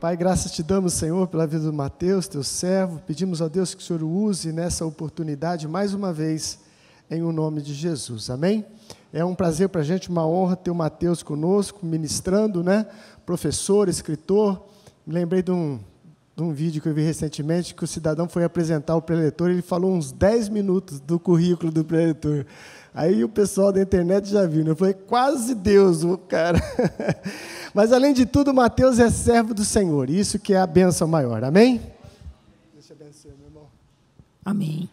Pai, graças te damos, Senhor, pela vida do Mateus, teu servo. Pedimos a Deus que o Senhor o use nessa oportunidade, mais uma vez, em o nome de Jesus. Amém? É um prazer para a gente, uma honra ter o Mateus conosco, ministrando, né? Professor, escritor. Me lembrei de um vídeo que eu vi recentemente, que o cidadão foi apresentar o preletor, ele falou uns 10 minutos do currículo do preletor. Aí o pessoal da internet já viu, né? Foi quase Deus o cara. Mas, além de tudo, Mateus é servo do Senhor, isso que é a bênção maior. Amém? Deixa eu abençoar, meu irmão. Amém.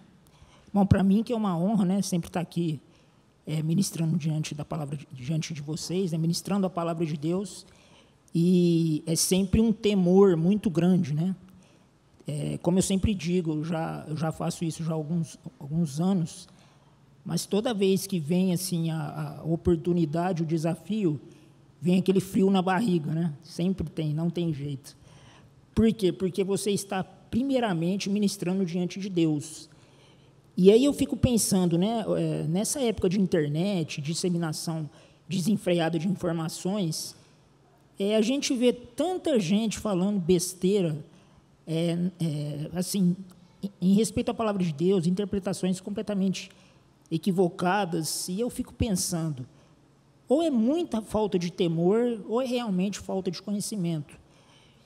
Bom, para mim que é uma honra, né, sempre estar aqui ministrando diante de vocês, né, ministrando a palavra de Deus, e é sempre um temor muito grande, né? Como eu sempre digo, eu já faço isso já há alguns anos, mas toda vez que vem assim a oportunidade, o desafio, vem aquele frio na barriga, né? Sempre tem, não tem jeito. Por quê? Porque você está primeiramente ministrando diante de Deus. E aí eu fico pensando, né, nessa época de internet, disseminação desenfreada de informações, a gente vê tanta gente falando besteira, assim, em respeito à palavra de Deus, interpretações completamente equivocadas, e eu fico pensando, ou é muita falta de temor, ou é realmente falta de conhecimento.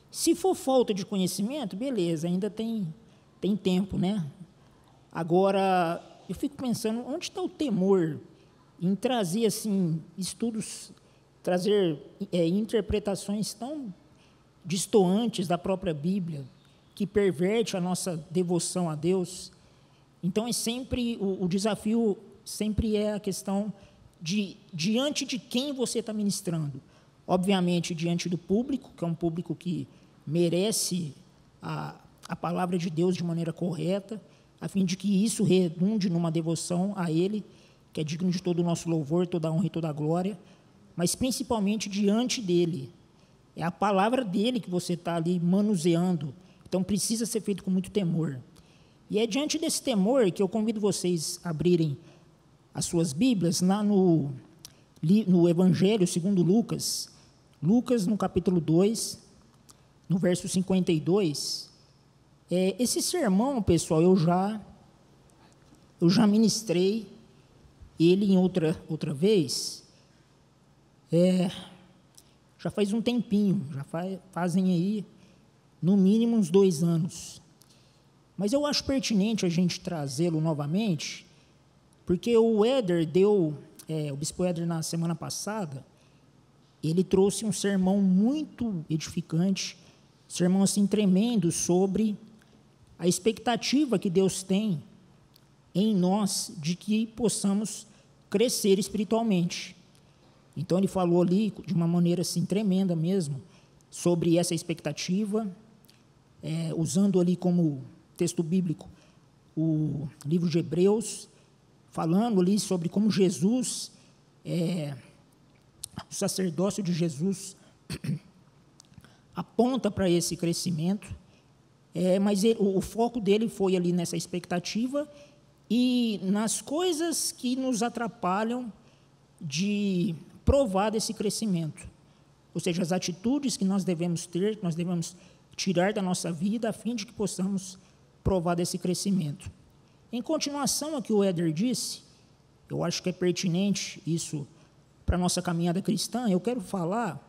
Se for falta de conhecimento, beleza, ainda tem tempo, né? Agora, eu fico pensando, onde está o temor em trazer, assim, estudos, trazer interpretações tão distantes da própria Bíblia, que perverte a nossa devoção a Deus? Então, é sempre, o desafio sempre é a questão de diante de quem você está ministrando. Obviamente, diante do público, que é um público que merece a palavra de Deus de maneira correta, a fim de que isso redunde numa devoção a Ele, que é digno de todo o nosso louvor, toda a honra e toda a glória, mas principalmente diante dEle. É a palavra dEle que você está ali manuseando, então precisa ser feito com muito temor. E é diante desse temor que eu convido vocês a abrirem as suas Bíblias lá no Evangelho segundo Lucas, no capítulo 2, no verso 52. Esse sermão, pessoal, eu já ministrei ele em outra vez, já faz um tempinho, fazem aí, no mínimo, uns 2 anos. Mas eu acho pertinente a gente trazê-lo novamente, porque o Éder o bispo Éder, na semana passada, ele trouxe um sermão muito edificante, sermão assim tremendo sobre a expectativa que Deus tem em nós de que possamos crescer espiritualmente. Então, ele falou ali, de uma maneira assim tremenda mesmo, sobre essa expectativa, usando ali como texto bíblico o livro de Hebreus, falando ali sobre como Jesus, o sacerdócio de Jesus aponta para esse crescimento, mas o foco dele foi ali nessa expectativa e nas coisas que nos atrapalham de provar desse crescimento, ou seja, as atitudes que nós devemos ter, que nós devemos tirar da nossa vida a fim de que possamos provar desse crescimento. Em continuação ao que o Éder disse, eu acho que é pertinente isso para a nossa caminhada cristã, eu quero falar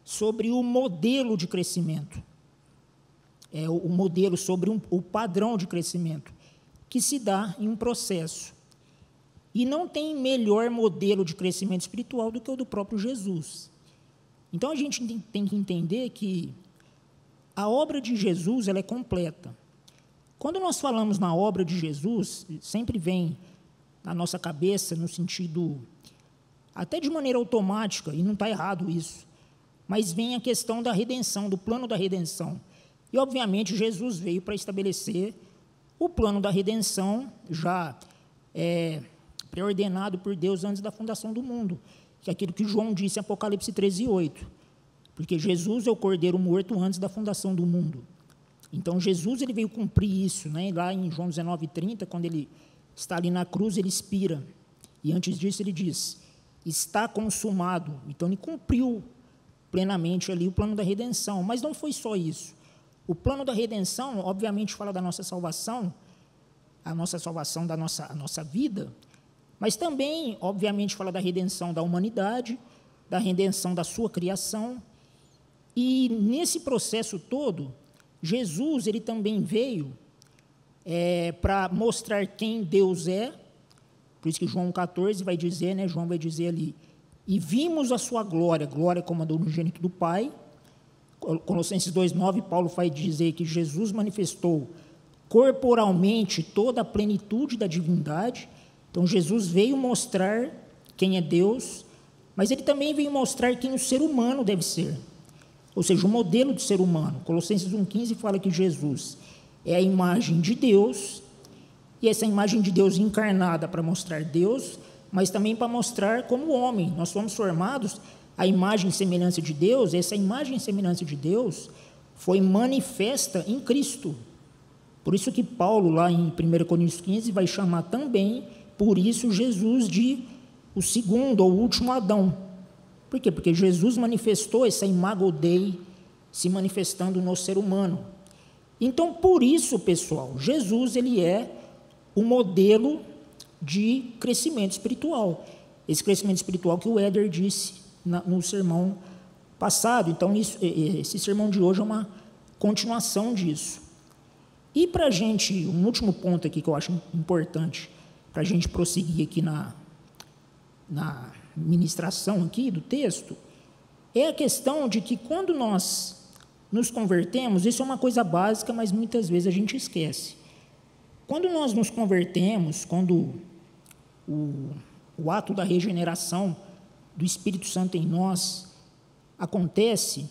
sobre o modelo de crescimento, o modelo sobre o padrão de crescimento, que se dá em um processo. E não tem melhor modelo de crescimento espiritual do que o do próprio Jesus. Então, a gente tem que entender que a obra de Jesus ela é completa. Quando nós falamos na obra de Jesus, sempre vem na nossa cabeça, no sentido, até de maneira automática, e não está errado isso, mas vem a questão da redenção, do plano da redenção. E, obviamente, Jesus veio para estabelecer o plano da redenção, já preordenado por Deus antes da fundação do mundo, que é aquilo que João disse em Apocalipse 13:8, porque Jesus é o cordeiro morto antes da fundação do mundo. Então, Jesus ele veio cumprir isso, né? Lá em João 19:30, quando ele está ali na cruz, ele expira. E antes disso ele diz, está consumado. Então, ele cumpriu plenamente ali o plano da redenção. Mas não foi só isso. O plano da redenção, obviamente, fala da nossa salvação, a nossa vida, mas também, obviamente, fala da redenção da humanidade, da redenção da sua criação. E nesse processo todo, Jesus ele também veio para mostrar quem Deus é. Por isso que João 14 vai dizer, João vai dizer ali, e vimos a sua glória, glória como a do unigênito do Pai. Colossenses 2,9, Paulo vai dizer que Jesus manifestou corporalmente toda a plenitude da divindade. Então, Jesus veio mostrar quem é Deus, mas ele também veio mostrar quem o ser humano deve ser, ou seja, o modelo de ser humano. Colossenses 1,15 fala que Jesus é a imagem de Deus, e essa imagem de Deus encarnada para mostrar Deus, mas também para mostrar como homem. Nós fomos formados a imagem e semelhança de Deus. Essa imagem e semelhança de Deus foi manifesta em Cristo. Por isso que Paulo, lá em 1 Coríntios 15, vai chamar também, por isso, Jesus de o segundo ou último Adão. Por quê? Porque Jesus manifestou essa imago Dei se manifestando no ser humano. Então, por isso, pessoal, Jesus ele é o modelo de crescimento espiritual. Esse crescimento espiritual que o Éder disse no sermão passado. Então, esse sermão de hoje é uma continuação disso. E para a gente, um último ponto aqui que eu acho importante, para a gente prosseguir aqui na ministração aqui do texto, é a questão de que quando nós nos convertemos, isso é uma coisa básica, mas muitas vezes a gente esquece. Quando nós nos convertemos, quando o ato da regeneração do Espírito Santo em nós acontece,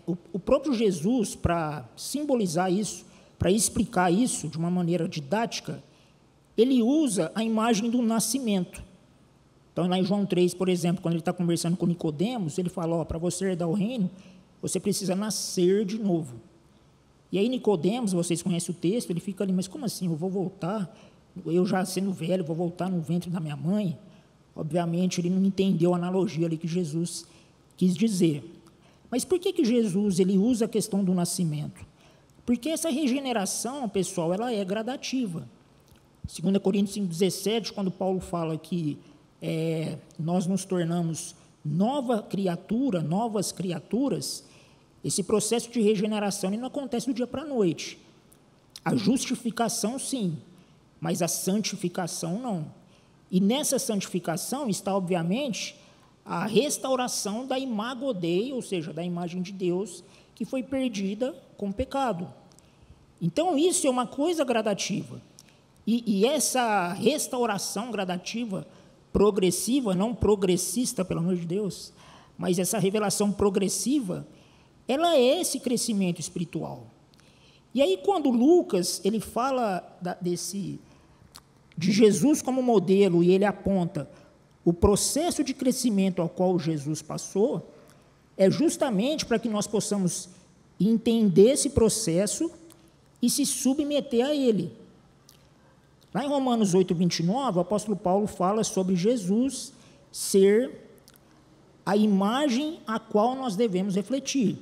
o próprio Jesus, para simbolizar isso, para explicar isso de uma maneira didática, ele usa a imagem do nascimento. Então, lá em João 3, por exemplo, quando ele está conversando com Nicodemos, ele fala, para você herdar o reino, você precisa nascer de novo. E aí Nicodemos, vocês conhecem o texto, ele fica ali, mas como assim, eu vou voltar, eu já sendo velho, vou voltar no ventre da minha mãe? Obviamente, ele não entendeu a analogia ali que Jesus quis dizer. Mas por que Jesus ele usa a questão do nascimento? Porque essa regeneração, pessoal, ela é gradativa. 2 Coríntios 5,17, quando Paulo fala que nós nos tornamos novas criaturas, esse processo de regeneração ele não acontece do dia para a noite. A justificação, sim, mas a santificação, não. E nessa santificação está, obviamente, a restauração da imago Dei, ou seja, da imagem de Deus, que foi perdida com o pecado. Então, isso é uma coisa gradativa. E essa restauração gradativa, progressiva, não progressista, pelo amor de Deus, mas essa revelação progressiva, ela é esse crescimento espiritual. E aí, quando Lucas ele fala de Jesus como modelo, e ele aponta o processo de crescimento ao qual Jesus passou, é justamente para que nós possamos entender esse processo e se submeter a ele. Lá em Romanos 8:29, o apóstolo Paulo fala sobre Jesus ser a imagem a qual nós devemos refletir.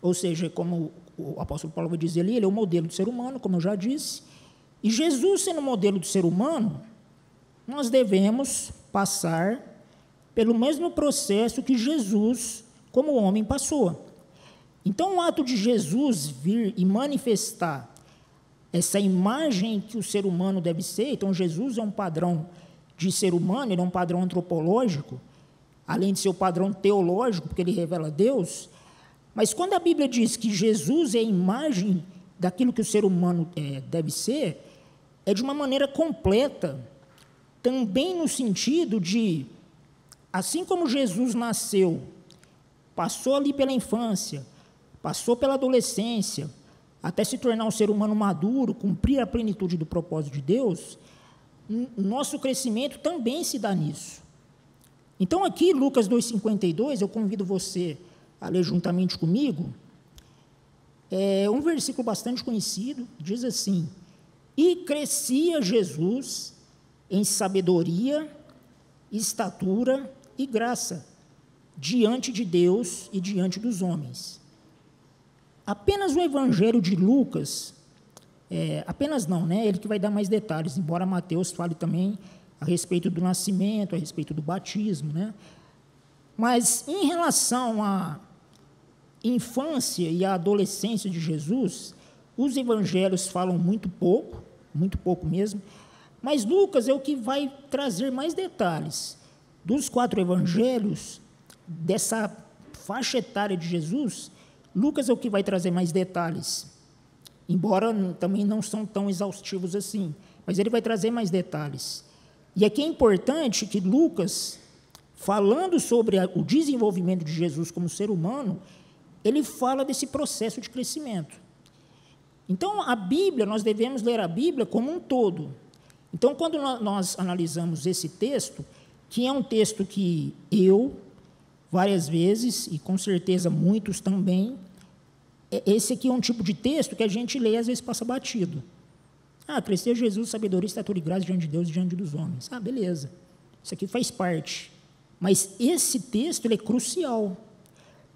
Ou seja, como o apóstolo Paulo vai dizer ali, ele é o modelo do ser humano, como eu já disse, e Jesus sendo o modelo do ser humano, nós devemos passar pelo mesmo processo que Jesus, como homem, passou. Então, o ato de Jesus vir e manifestar essa imagem que o ser humano deve ser, então Jesus é um padrão de ser humano, ele é um padrão antropológico, além de ser o padrão teológico, porque ele revela Deus, mas quando a Bíblia diz que Jesus é a imagem daquilo que o ser humano deve ser, é de uma maneira completa, também no sentido de, assim como Jesus nasceu, passou ali pela infância, passou pela adolescência, até se tornar um ser humano maduro, cumprir a plenitude do propósito de Deus, nosso crescimento também se dá nisso. Então, aqui, Lucas 2,52, eu convido você a ler juntamente comigo, é um versículo bastante conhecido, diz assim, e crescia Jesus em sabedoria, estatura e graça diante de Deus e diante dos homens. Apenas o Evangelho de Lucas, apenas não, né? Ele que vai dar mais detalhes, embora Mateus fale também a respeito do nascimento, a respeito do batismo, né? Mas em relação à infância e à adolescência de Jesus, os evangelhos falam muito pouco mesmo, mas Lucas é o que vai trazer mais detalhes. Dos 4 evangelhos, dessa faixa etária de Jesus, Lucas é o que vai trazer mais detalhes, embora também não são tão exaustivos assim, mas ele vai trazer mais detalhes. E aqui é importante que Lucas, falando sobre o desenvolvimento de Jesus como ser humano, ele fala desse processo de crescimento. Então, a Bíblia, nós devemos ler a Bíblia como um todo. Então, quando nós analisamos esse texto, que é um texto que eu, várias vezes, e com certeza muitos também, esse aqui é um tipo de texto que a gente lê e às vezes passa batido. Crescer Jesus, sabedoria, estatura e graça diante de Deus e diante dos homens. Beleza, isso aqui faz parte. Mas esse texto ele é crucial,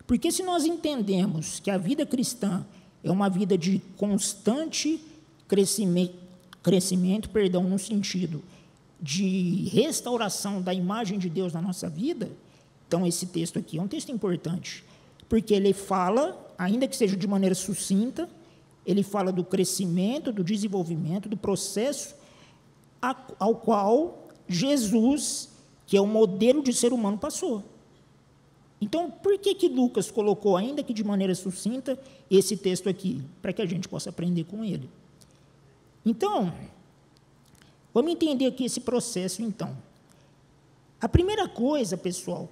porque se nós entendemos que a vida cristã é uma vida de constante crescimento, no sentido de restauração da imagem de Deus na nossa vida, então esse texto aqui é um texto importante, porque ele fala, ainda que seja de maneira sucinta, ele fala do crescimento, do desenvolvimento, do processo ao qual Jesus, que é o modelo de ser humano, passou. Então, por que Lucas colocou, ainda que de maneira sucinta, esse texto aqui? Para que a gente possa aprender com ele. Então, vamos entender aqui esse processo, então. A primeira coisa, pessoal,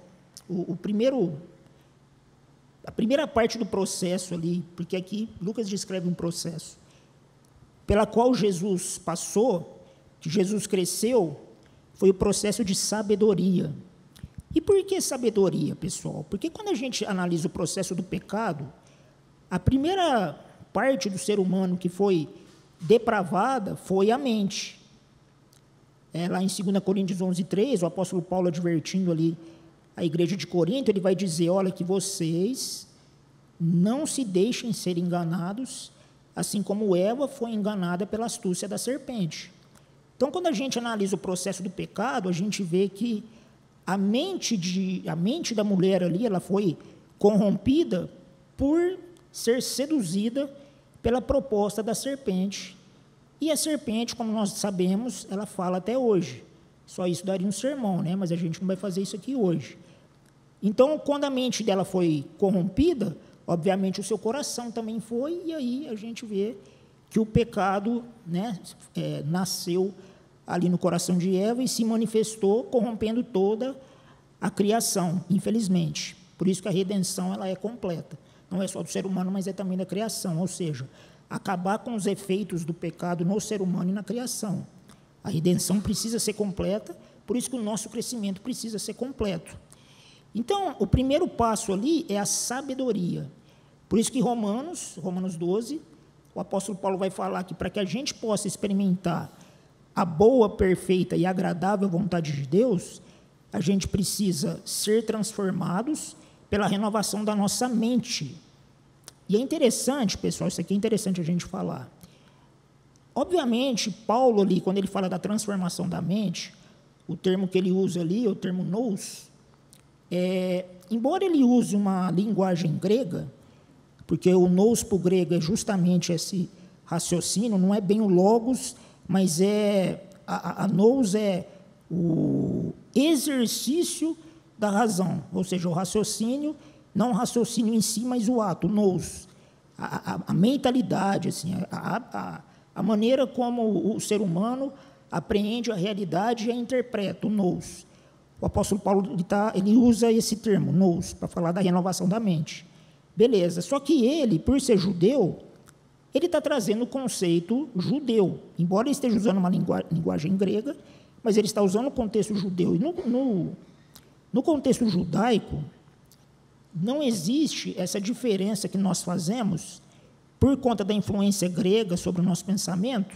a primeira parte do processo ali, porque aqui Lucas descreve um processo, pela qual Jesus passou, que Jesus cresceu, foi o processo de sabedoria. E por que sabedoria, pessoal? Porque quando a gente analisa o processo do pecado, a primeira parte do ser humano que foi depravada foi a mente. Lá em 2 Coríntios 11:3, o apóstolo Paulo advertindo ali a igreja de Corinto, ele vai dizer, olha, que vocês não se deixem ser enganados, assim como Eva foi enganada pela astúcia da serpente. Então, quando a gente analisa o processo do pecado, a gente vê que a mente da mulher ali, ela foi corrompida por ser seduzida pela proposta da serpente. E a serpente, como nós sabemos, ela fala até hoje. Só isso daria um sermão, né? Mas a gente não vai fazer isso aqui hoje. Então, quando a mente dela foi corrompida, obviamente o seu coração também foi, e aí a gente vê que o pecado, né, nasceu ali no coração de Eva e se manifestou corrompendo toda a criação, infelizmente. Por isso que a redenção ela é completa. Não é só do ser humano, mas é também da criação, ou seja, acabar com os efeitos do pecado no ser humano e na criação. A redenção precisa ser completa, por isso que o nosso crescimento precisa ser completo. Então, o primeiro passo ali é a sabedoria. Por isso que Romanos 12, o apóstolo Paulo vai falar que para que a gente possa experimentar a boa, perfeita e agradável vontade de Deus, a gente precisa ser transformados pela renovação da nossa mente. E é interessante, pessoal, isso aqui é interessante a gente falar. Obviamente, Paulo ali, quando ele fala da transformação da mente, o termo que ele usa ali, o termo nous, embora ele use uma linguagem grega, porque o nous para o grego é justamente esse raciocínio, não é bem o logos, mas a nous é o exercício da razão, ou seja, o raciocínio, não o raciocínio em si, mas o ato, o nous, a mentalidade, assim, a maneira como o ser humano apreende a realidade e a interpreta, o nous. O apóstolo Paulo ele usa esse termo, nous, para falar da renovação da mente. Beleza, só que ele, por ser judeu, ele está trazendo o conceito judeu, embora ele esteja usando uma linguagem grega, mas ele está usando o contexto judeu. E no contexto judaico, não existe essa diferença que nós fazemos, por conta da influência grega sobre o nosso pensamento,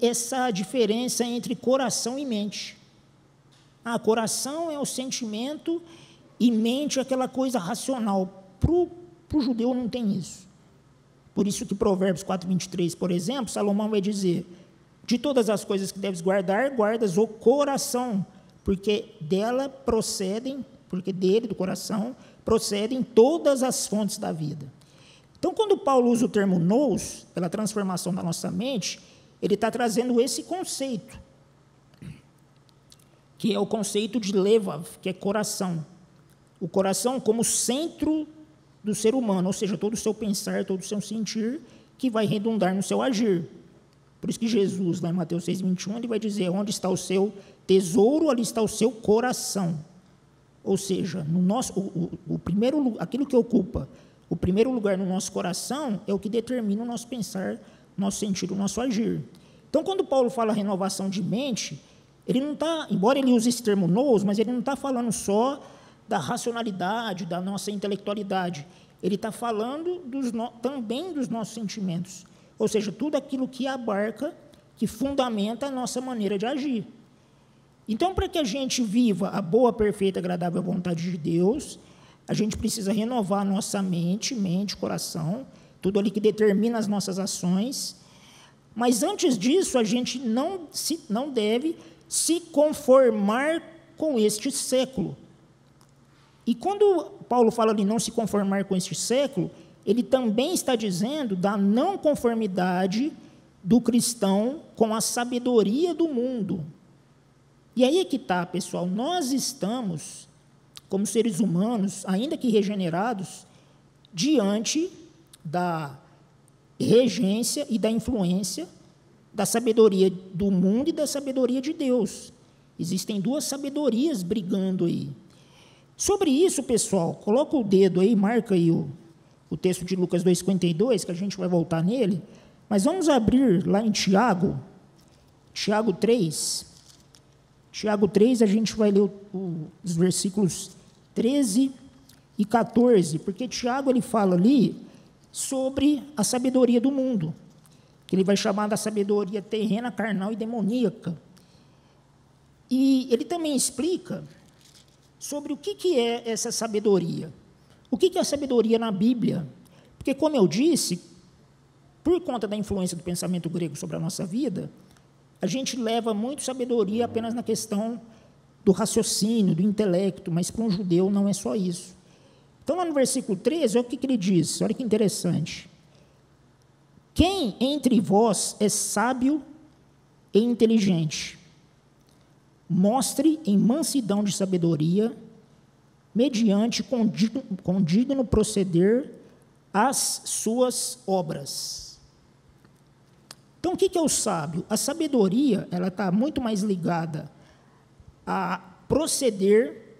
essa diferença entre coração e mente. Coração é o sentimento e mente é aquela coisa racional. Para o judeu não tem isso. Por isso que Provérbios 4:23, por exemplo, Salomão vai dizer: de todas as coisas que deves guardar, guardas o coração, porque dele, do coração, procedem todas as fontes da vida. Então, quando Paulo usa o termo nous, pela transformação da nossa mente, ele está trazendo esse conceito, que é o conceito de levav, que é coração. O coração como centro do ser humano, ou seja, todo o seu pensar, todo o seu sentir, que vai redundar no seu agir. Por isso que Jesus, lá em Mateus 6:21, ele vai dizer: onde está o seu tesouro, ali está o seu coração. Ou seja, aquilo que ocupa o primeiro lugar no nosso coração é o que determina o nosso pensar, nosso sentir, o nosso agir. Então, quando Paulo fala renovação de mente, ele não está, embora ele use esse termo nous, mas ele não está falando só da racionalidade, da nossa intelectualidade. Ele está falando também dos nossos sentimentos. Ou seja, tudo aquilo que abarca, que fundamenta a nossa maneira de agir. Então, para que a gente viva a boa, perfeita, agradável vontade de Deus, a gente precisa renovar a nossa mente, coração, tudo ali que determina as nossas ações. Mas, antes disso, a gente não deve se conformar com este século. E quando Paulo fala de não se conformar com este século, ele também está dizendo da não conformidade do cristão com a sabedoria do mundo. E aí é que está, pessoal, nós estamos, como seres humanos, ainda que regenerados, diante da regência e da influência da sabedoria do mundo e da sabedoria de Deus. Existem duas sabedorias brigando aí. Sobre isso, pessoal, coloca o dedo aí, marca aí o texto de Lucas 2,52, que a gente vai voltar nele, mas vamos abrir lá em Tiago 3. Tiago 3, a gente vai ler os versículos 13 e 14, porque Tiago ele fala ali sobre a sabedoria do mundo, que ele vai chamar da sabedoria terrena, carnal e demoníaca. E ele também explica sobre o que é essa sabedoria. O que é a sabedoria na Bíblia? Porque, como eu disse, por conta da influência do pensamento grego sobre a nossa vida, a gente leva muito sabedoria apenas na questão do raciocínio, do intelecto, mas para um judeu não é só isso. Então, lá no versículo 13, olha o que ele diz, olha que interessante. Quem entre vós é sábio e inteligente? Mostre em mansidão de sabedoria, mediante condigno proceder as suas obras. Então, o que é o sábio? A sabedoria, ela está muito mais ligada a proceder,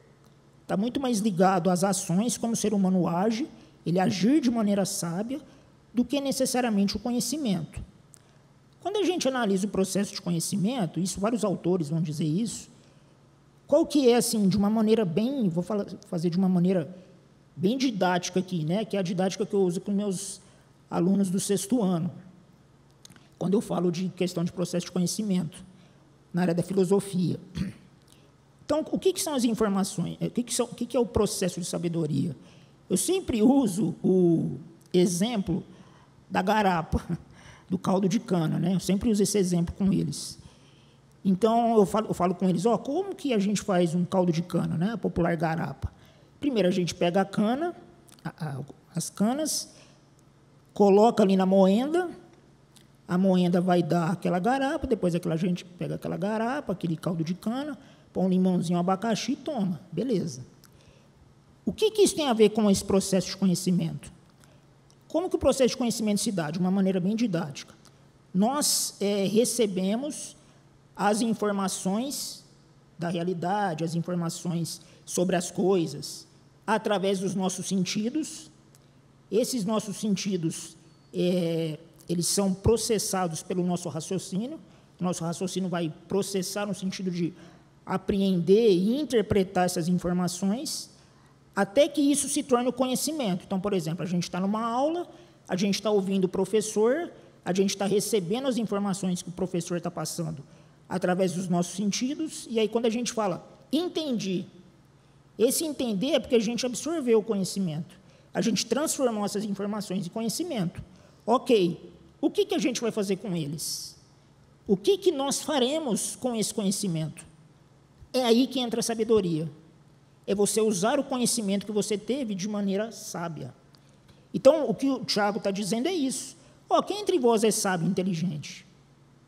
está muito mais ligado às ações, como o ser humano age, ele agir de maneira sábia, do que necessariamente o conhecimento. Quando a gente analisa o processo de conhecimento, isso vários autores vão dizer isso, qual que é, assim, de uma maneira bem, fazer de uma maneira bem didática aqui, né, que é a didática que eu uso com meus alunos do 6º ano, quando eu falo de questão de processo de conhecimento, na área da filosofia. Então, o que são as informações? O que é o processo de sabedoria? Eu sempre uso o exemplo da garapa, do caldo de cana, né? Eu sempre uso esse exemplo com eles. Então, eu falo com eles, como que a gente faz um caldo de cana, né? A popular garapa. Primeiro, a gente pega a cana, as canas, coloca ali na moenda, a moenda vai dar aquela garapa, depois a gente pega aquela garapa, aquele caldo de cana, põe um limãozinho, um abacaxi e toma. Beleza. O que isso tem a ver com esse processo de conhecimento? Como que o processo de conhecimento se dá? De uma maneira bem didática. Nós recebemos as informações da realidade, as informações sobre as coisas, através dos nossos sentidos. Esses nossos sentidos, eles são processados pelo nosso raciocínio. O nosso raciocínio vai processar no sentido de apreender e interpretar essas informações, até que isso se torne o conhecimento. Então, por exemplo, a gente está numa aula, a gente está ouvindo o professor, a gente está recebendo as informações que o professor está passando através dos nossos sentidos, e aí quando a gente fala, entendi, Esse entender é porque a gente absorveu o conhecimento. A gente transformou essas informações em conhecimento. Ok, o que a gente vai fazer com eles? O que nós faremos com esse conhecimento? É aí que entra a sabedoria. É você usar o conhecimento que você teve de maneira sábia. Então, o que o Tiago está dizendo é isso. Quem entre vós é sábio e inteligente?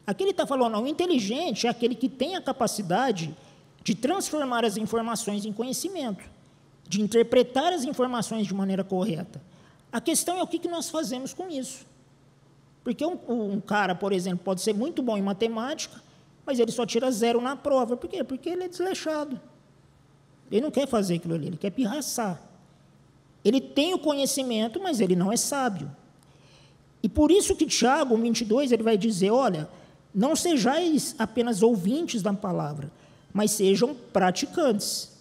Aqui ele está falando, o inteligente é aquele que tem a capacidade de transformar as informações em conhecimento, de interpretar as informações de maneira correta. A questão é o que nós fazemos com isso. Porque um cara, por exemplo, pode ser muito bom em matemática, mas ele só tira 0 na prova. Por quê? Porque ele é desleixado. Ele não quer fazer aquilo ali, ele quer pirraçar. Ele tem o conhecimento, mas ele não é sábio. E por isso que Tiago, 22, ele vai dizer, olha, não sejais apenas ouvintes da palavra, mas sejam praticantes.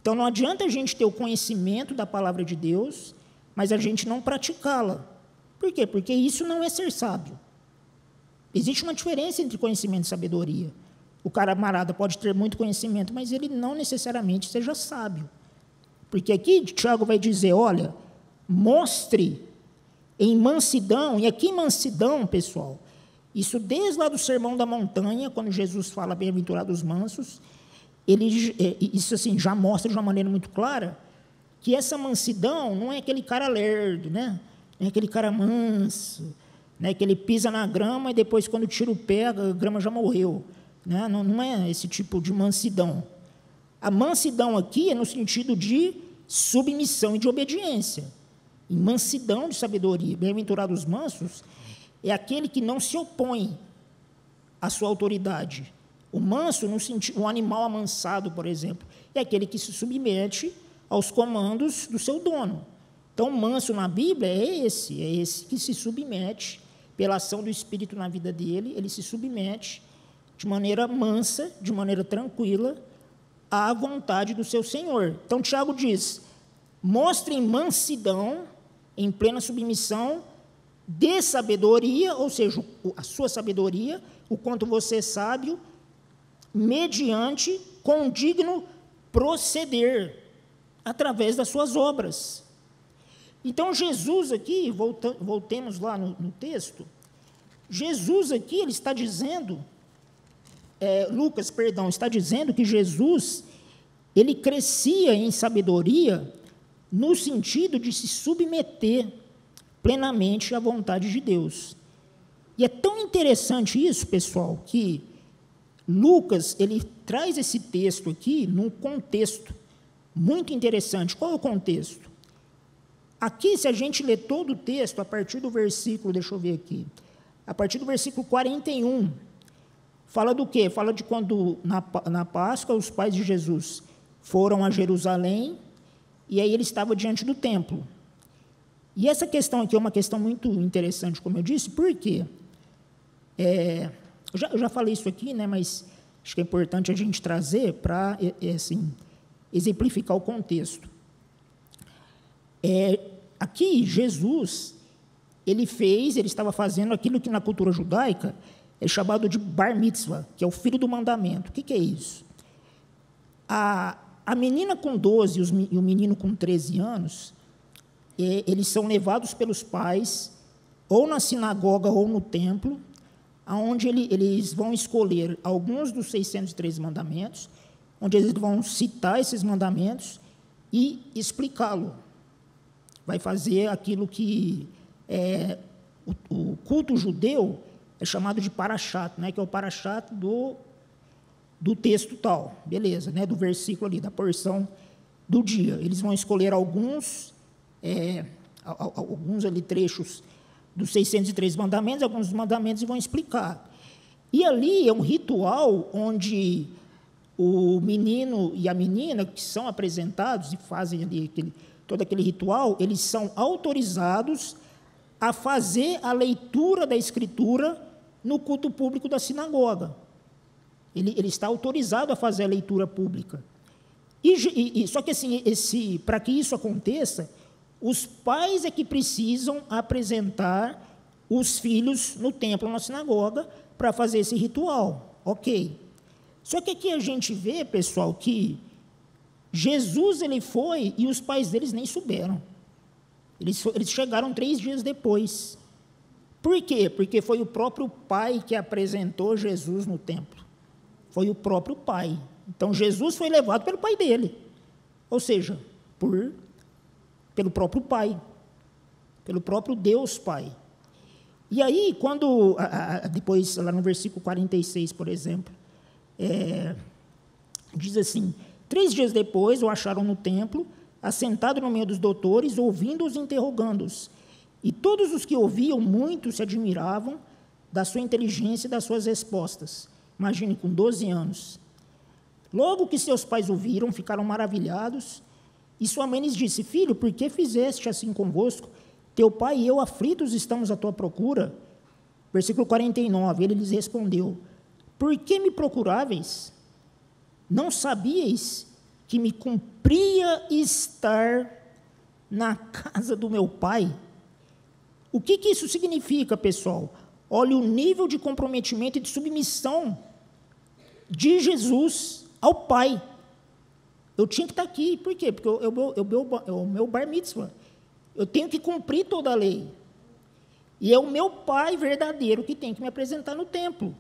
Então, não adianta a gente ter o conhecimento da palavra de Deus, mas a gente não praticá-la. Por quê? Porque isso não é ser sábio. Existe uma diferença entre conhecimento e sabedoria. O camarada pode ter muito conhecimento, mas ele não necessariamente seja sábio. Porque aqui Tiago vai dizer, olha, mostre em mansidão, e aqui mansidão, pessoal, isso desde lá do Sermão da Montanha, quando Jesus fala bem-aventurados mansos, isso assim, já mostra de uma maneira muito clara que essa mansidão não é aquele cara lerdo, né? Não é aquele cara manso, né? Que ele pisa na grama e depois, quando tira o pé, a grama já morreu. Né? Não é esse tipo de mansidão. A mansidão aqui é no sentido de submissão e de obediência. E mansidão de sabedoria. Bem-aventurados mansos é aquele que não se opõe à sua autoridade. O manso, no sentido, um animal amansado, por exemplo, é aquele que se submete aos comandos do seu dono. Então, manso na Bíblia é esse que se submete, pela ação do Espírito na vida dele, ele se submete de maneira mansa, de maneira tranquila, à vontade do seu Senhor. Então, Tiago diz, mostrem mansidão em plena submissão de sabedoria, ou seja, a sua sabedoria, o quanto você é sábio, mediante condigno proceder, através das suas obras. Então, Jesus aqui, voltemos lá no texto, Jesus aqui, ele está dizendo, Lucas, está dizendo que Jesus, ele crescia em sabedoria no sentido de se submeter plenamente à vontade de Deus. E é tão interessante isso, pessoal, que Lucas, ele traz esse texto aqui num contexto muito interessante. Qual é o contexto? Aqui, se a gente ler todo o texto, a partir do versículo, deixa eu ver aqui, a partir do versículo 41, fala do quê? Fala de quando, na Páscoa, os pais de Jesus foram a Jerusalém, e aí ele estava diante do templo. E essa questão aqui é uma questão muito interessante, como eu disse, por quê? Eu já falei isso aqui, né, mas acho que é importante a gente trazer para, assim, exemplificar o contexto. Aqui, Jesus, ele estava fazendo aquilo que na cultura judaica é chamado de bar mitzvah, que é o filho do mandamento. O que é isso? A menina com 12 e o menino com 13 anos, eles são levados pelos pais, ou na sinagoga ou no templo, onde eles vão escolher alguns dos 603 mandamentos, onde eles vão citar esses mandamentos e explicá-lo. Vai fazer aquilo que o culto judeu é chamado de parashat, né, que é o parashat do texto tal, beleza, né, do versículo ali, da porção do dia. Eles vão escolher alguns ali trechos dos 603 mandamentos, alguns dos mandamentos, e vão explicar. E ali é um ritual onde o menino e a menina que são apresentados e fazem ali todo aquele ritual, eles são autorizados a fazer a leitura da Escritura no culto público da sinagoga. Ele está autorizado a fazer a leitura pública. Só que, assim, para que isso aconteça, os pais é que precisam apresentar os filhos no templo, na sinagoga, para fazer esse ritual. Ok. Só que aqui a gente vê, pessoal, que Jesus, ele foi e os pais deles nem souberam. Eles chegaram 3 dias depois. Por quê? Porque foi o próprio pai que apresentou Jesus no templo. Foi o próprio pai. Então, Jesus foi levado pelo pai dele. Ou seja, pelo próprio pai. Pelo próprio Deus Pai. E aí, quando, depois, lá no versículo 46, por exemplo, diz assim: 3 dias depois o acharam no templo, assentado no meio dos doutores, ouvindo-os e interrogando-os. E todos os que ouviam muito se admiravam da sua inteligência e das suas respostas. Imagine, com 12 anos. Logo que seus pais ouviram, ficaram maravilhados, e sua mãe lhes disse: Filho, por que fizeste assim convosco? Teu pai e eu aflitos estamos à tua procura. Versículo 49, ele lhes respondeu: Por que me procuráveis? Não sabíeis que me cumpria estar na casa do meu pai? O que isso significa, pessoal? Olha o nível de comprometimento e de submissão de Jesus ao Pai. Eu tinha que estar aqui. Por quê? Porque é o meu bar mitzvah. Eu tenho que cumprir toda a lei. E é o meu Pai verdadeiro que tem que me apresentar no templo.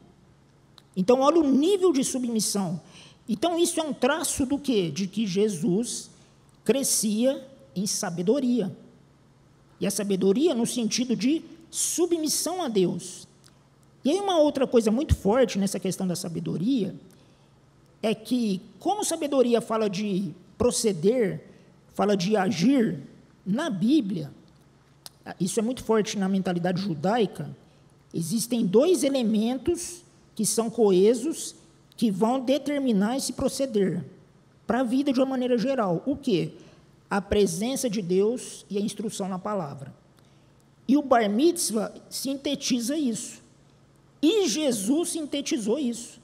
Então, olha o nível de submissão. Então, isso é um traço do quê? De que Jesus crescia em sabedoria. E a sabedoria no sentido de submissão a Deus. E aí uma outra coisa muito forte nessa questão da sabedoria é que, como sabedoria fala de proceder, fala de agir, na Bíblia, isso é muito forte na mentalidade judaica, existem 2 elementos que são coesos, que vão determinar esse proceder para a vida de uma maneira geral. O quê? A presença de Deus e a instrução na palavra. E o Bar Mitzvah sintetiza isso. E Jesus sintetizou isso.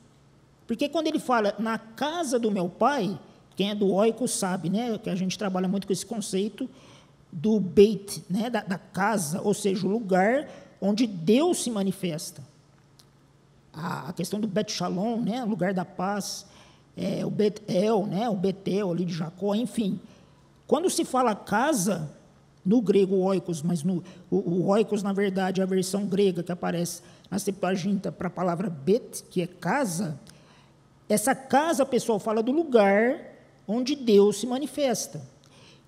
Porque quando ele fala, na casa do meu pai, quem é do Oikos sabe, né, que a gente trabalha muito com esse conceito do Beit, né, da casa, ou seja, o lugar onde Deus se manifesta. A questão do Bet Shalom, né, o lugar da paz, o Bet-El, né, o Betel ali de Jacó, enfim. Quando se fala casa, no grego oikos, mas o oikos, na verdade, é a versão grega que aparece na Septuaginta para a palavra bet, que é casa, essa casa, pessoal, fala do lugar onde Deus se manifesta.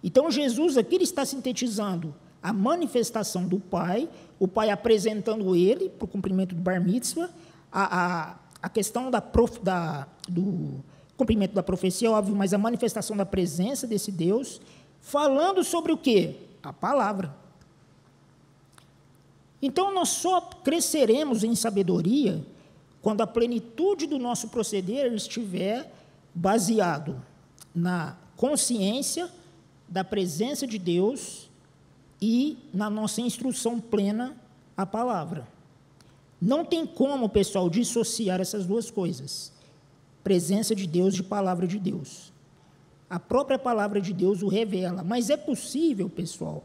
Então, Jesus aqui ele está sintetizando a manifestação do Pai, o Pai apresentando ele para o cumprimento do Bar Mitzvah, a questão do cumprimento da profecia, óbvio, mas a manifestação da presença desse Deus, falando sobre o quê? A palavra. Então, nós só cresceremos em sabedoria quando a plenitude do nosso proceder estiver baseado na consciência da presença de Deus e na nossa instrução plena à palavra. Não tem como, pessoal, dissociar essas 2 coisas. Presença de Deus de palavra de Deus. A própria palavra de Deus o revela. Mas é possível, pessoal,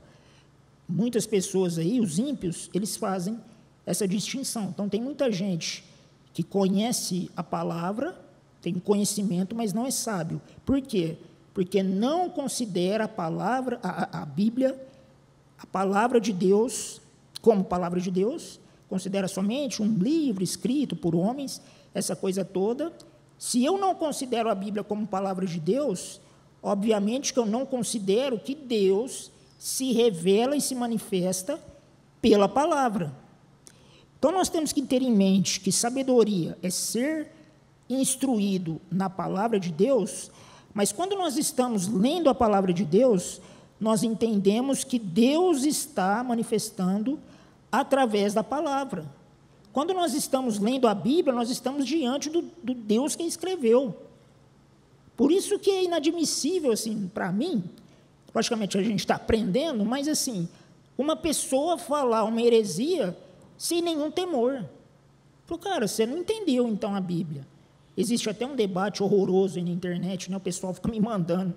muitas pessoas aí, os ímpios, eles fazem essa distinção. Então, tem muita gente que conhece a palavra, tem conhecimento, mas não é sábio. Por quê? Porque não considera a palavra, a Bíblia, a palavra de Deus, como palavra de Deus, considera somente um livro escrito por homens, essa coisa toda. Se eu não considero a Bíblia como palavra de Deus, obviamente que eu não considero que Deus se revela e se manifesta pela palavra. Então, nós temos que ter em mente que sabedoria é ser instruído na palavra de Deus, mas quando nós estamos lendo a palavra de Deus, nós entendemos que Deus está manifestando através da palavra. Quando nós estamos lendo a Bíblia, nós estamos diante do Deus que escreveu. Por isso que é inadmissível, assim, para mim, logicamente a gente está aprendendo, mas assim, uma pessoa falar uma heresia sem nenhum temor. Falei, cara, você não entendeu então a Bíblia. Existe até um debate horroroso aí na internet, né? O pessoal fica me mandando.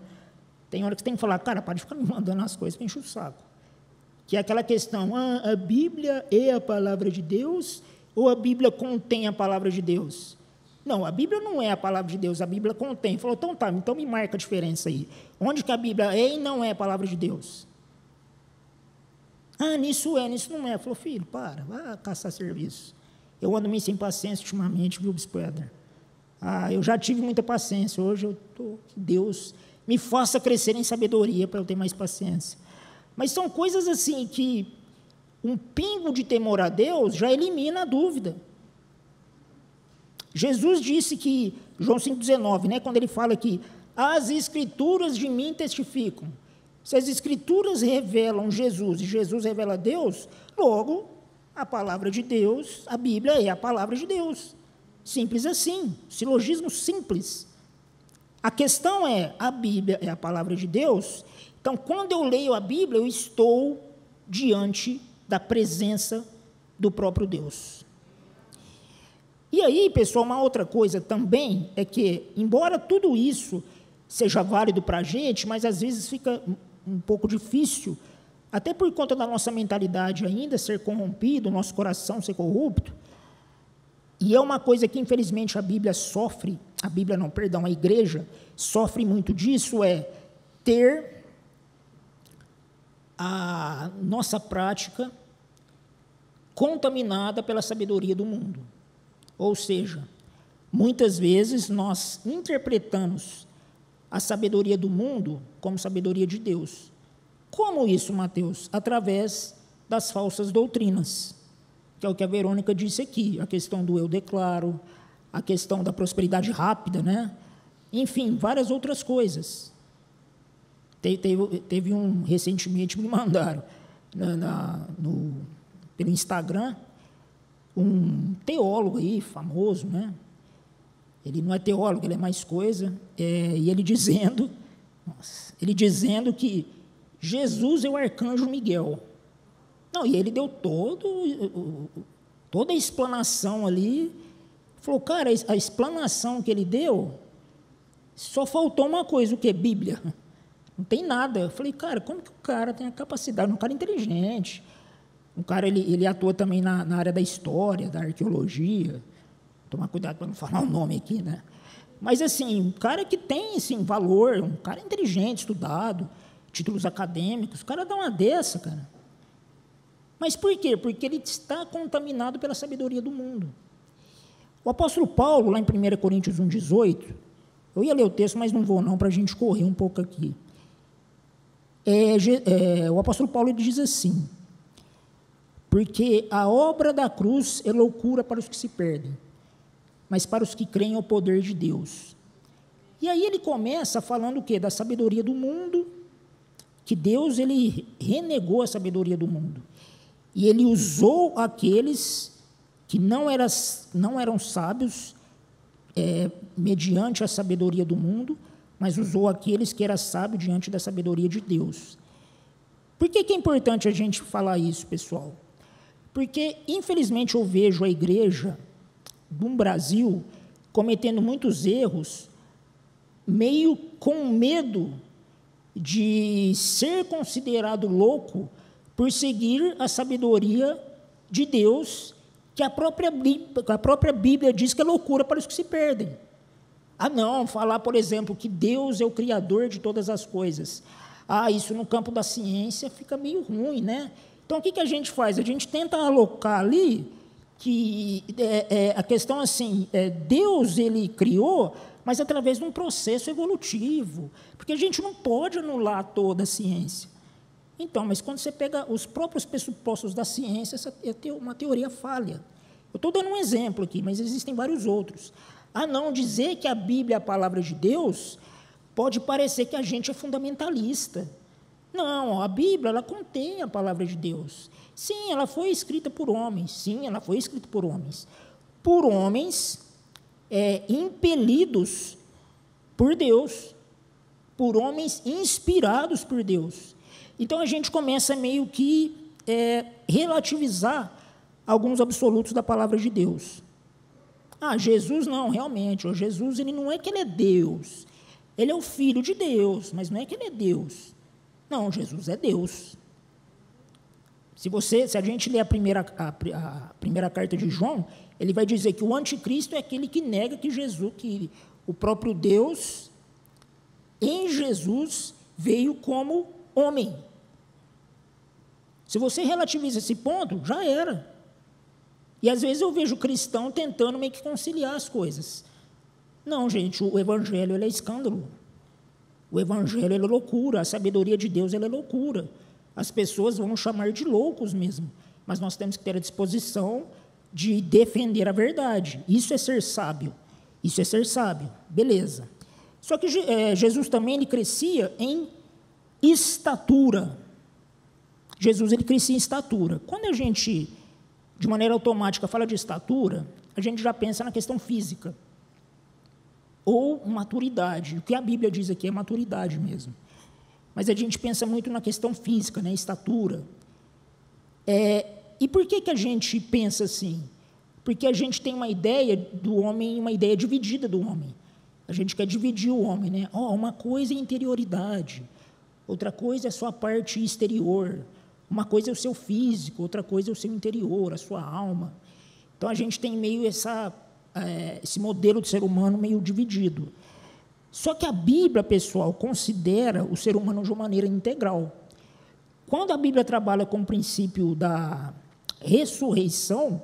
Tem hora que você tem que falar, cara, para de ficar me mandando as coisas, que enche o saco. Que é aquela questão, a Bíblia é a palavra de Deus ou a Bíblia contém a palavra de Deus? Não, a Bíblia não é a palavra de Deus, a Bíblia contém. Falou, então tá, então me marca a diferença aí. Onde que a Bíblia é e não é a palavra de Deus? Ah, nisso é, nisso não é. Falou, filho, vai caçar serviço. Eu ando meio sem paciência ultimamente, viu, Bispo Éder? Eu já tive muita paciência, hoje eu estou, que Deus me faça crescer em sabedoria para eu ter mais paciência. Mas são coisas assim que um pingo de temor a Deus já elimina a dúvida. Jesus disse que, João 5,19, né, quando ele fala que as Escrituras de mim testificam. Se as Escrituras revelam Jesus e Jesus revela Deus, logo, a palavra de Deus, a Bíblia é a palavra de Deus. Simples assim, silogismo simples. A questão é, a Bíblia é a palavra de Deus, então, quando eu leio a Bíblia, eu estou diante da presença do próprio Deus. E aí, pessoal, uma outra coisa também é que, embora tudo isso seja válido para a gente, mas às vezes fica um pouco difícil, até por conta da nossa mentalidade ainda ser corrompido, nosso coração ser corrupto, e é uma coisa que, infelizmente, a Bíblia sofre, a igreja sofre muito disso, é ter a nossa prática contaminada pela sabedoria do mundo. Ou seja, muitas vezes nós interpretamos a sabedoria do mundo como sabedoria de Deus. Como isso, Mateus? Através das falsas doutrinas, que é o que a Verônica disse aqui, a questão do eu declaro, a questão da prosperidade rápida, né? Enfim, várias outras coisas. Teve recentemente me mandaram pelo Instagram, um teólogo aí, famoso, né? Ele não é teólogo, ele é mais coisa, e ele dizendo que Jesus é o arcanjo Miguel. Não, e ele deu toda a explanação ali, falou, cara, a explanação que ele deu, só faltou uma coisa, o quê? Bíblia. Não tem nada. Eu falei, cara, como que o cara tem a capacidade? Um cara inteligente. Um cara, ele atua também na área da história, da arqueologia. Tomar cuidado para não falar o nome aqui, né? Mas, assim, um cara que tem, assim, valor, um cara inteligente, estudado, títulos acadêmicos, o cara dá uma dessa, cara. Mas por quê? Porque ele está contaminado pela sabedoria do mundo. O apóstolo Paulo, lá em 1 Coríntios 1,18, eu ia ler o texto, mas não vou não, para a gente correr um pouco aqui. O apóstolo Paulo ele diz assim, porque a obra da cruz é loucura para os que se perdem, mas para os que creem é o poder de Deus. E aí ele começa falando o quê? Da sabedoria do mundo, que Deus ele renegou a sabedoria do mundo. E ele usou aqueles que não eram sábios, mediante a sabedoria do mundo, mas usou aqueles que eram sábios diante da sabedoria de Deus. Por que é importante a gente falar isso, pessoal? Porque, infelizmente, eu vejo a igreja do Brasil cometendo muitos erros, meio com medo de ser considerado louco por seguir a sabedoria de Deus, que a própria Bíblia diz que é loucura para os que se perdem. Não, falar, por exemplo, que Deus é o Criador de todas as coisas. Isso no campo da ciência fica meio ruim, né? Então, o que a gente faz? A gente tenta alocar ali que a questão assim, Deus ele criou, mas através de um processo evolutivo, porque a gente não pode anular toda a ciência. Então, mas quando você pega os próprios pressupostos da ciência, essa é uma teoria falha. Eu estou dando um exemplo aqui, mas existem vários outros. Não, dizer que a Bíblia é a palavra de Deus, pode parecer que a gente é fundamentalista. Não, a Bíblia, ela contém a palavra de Deus. Sim, ela foi escrita por homens. Sim, ela foi escrita por homens. Por homens impelidos por Deus. Por homens inspirados por Deus. Então, a gente começa meio que relativizar alguns absolutos da palavra de Deus. Jesus não, realmente. Jesus, ele não é que ele é Deus. Ele é o Filho de Deus, mas não é que ele é Deus. Não, Jesus é Deus. Se a gente ler a primeira carta de João, ele vai dizer que o anticristo é aquele que nega que o próprio Deus, em Jesus, veio como homem. Se você relativiza esse ponto, já era. E às vezes eu vejo cristão tentando meio que conciliar as coisas. Não, gente, o evangelho ele é escândalo. O evangelho ele é loucura, a sabedoria de Deus ele é loucura. As pessoas vão chamar de loucos mesmo, mas nós temos que ter a disposição de defender a verdade. Isso é ser sábio. Isso é ser sábio. Beleza. Só que Jesus também ele crescia em estatura. Jesus ele crescia em estatura. Quando a gente, de maneira automática, fala de estatura, a gente já pensa na questão física. Ou maturidade. O que a Bíblia diz aqui é maturidade mesmo. Mas a gente pensa muito na questão física, né? Estatura. E por que a gente pensa assim? Porque a gente tem uma ideia do homem, uma ideia dividida do homem. A gente quer dividir o homem, né? Uma coisa é interioridade, outra coisa é a sua parte exterior, uma coisa é o seu físico, outra coisa é o seu interior, a sua alma. Então, a gente tem meio esse modelo de ser humano meio dividido. Só que a Bíblia, pessoal, considera o ser humano de uma maneira integral. Quando a Bíblia trabalha com o princípio da ressurreição,